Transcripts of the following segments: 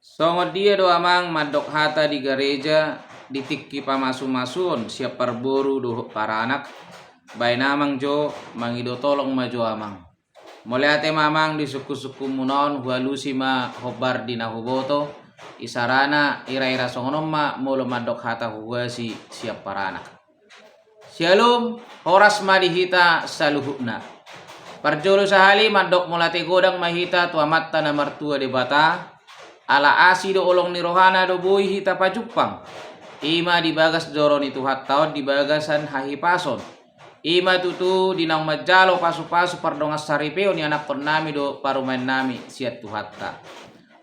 Songot dia do amang madok hata di gereja ditikki pamasu-masun siap perboru do para anak bay namang jo mangido tolong maju amang. Mulai ate mamang di suku-suku munon hualusi ma hobar di nahuboto isarana ira-ira songonom ma molo madok hata huasi siap para anak. Shalom horas madihita saluhukna. Parjolo sahali madok mulate godang mahita tuamatta na martua de bata ala asido olong ni rohana do boy hita pajupang ima dibagas doron itu hattaon dibagasan hahipason ima tutu dinang majalo pasu-pasu pardongas saripeo ni anak nami do parumain nami siat tu hatta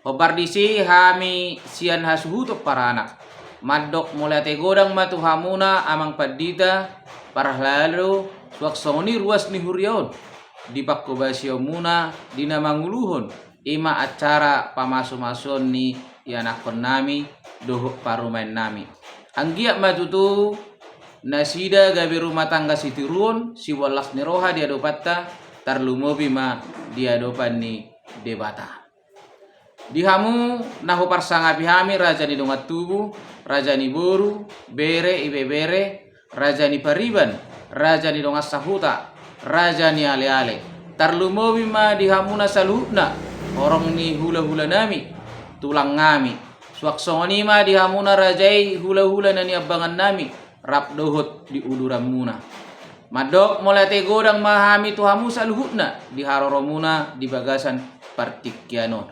hobar disi hami sian hasuhuto para anak madok mulate godang matu hamuna amang padita parah lalu suak songoni ruas ni hurion di pakobasio muna dina manguluhon ima acara pamasu-masun ni anak nami doho parumain nami anggiak matutu nasida gabi rumah tangga sitirun si walas ni roha dia dopatta tarlumobi ma dia dopan ni debata dihamu nahu parsanga pihami raja ni dongat tubuh raja ni boru bere ibe bere raja ni pariban raja ni dongat sahuta raja ni ale-ale tarlumobi ma dihamuna saluhna orang ni hula-hula nami tulang ngami suak songoni ma dihamuna rajai hula-hula nani abangan nami rap dohot di uduran muna madok molate godang mahami tuhamu saluhna di haroromuna di bagasan partikyanon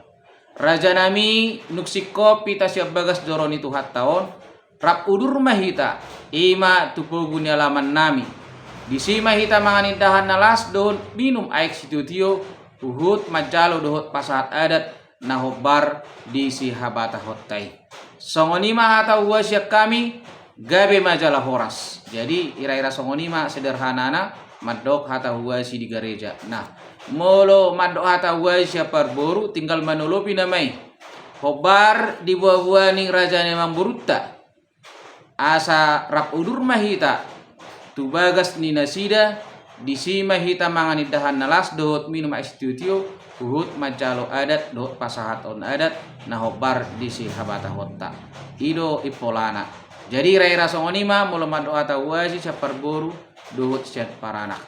raja nami nuksik kopi tasiap bagas doron itu hattaon rap udur mahita ima tupogunya laman nami disima hita manganindahan nalas dohon minum aik situtio uhut majalo dohot pasahat adat nahobar di si habata hotai songonima hata uasyak kami gabe majalah horas jadi ira-ira songonima sederhanana madok hata uasi di gereja nah molo madok hata uasya parboru tinggal manolopi namai hobar di buah-buah ning raja nemang burutta asa rap udur mahita tubagas ni nasida disima hita manganidahan nalas dohot minum istutio uhut majalo adat dohot pasahaton adat nahobar disi habata hotta ido ipolana jadi rai rasongonima molo mado ata wasi saparboru dohot siat paranak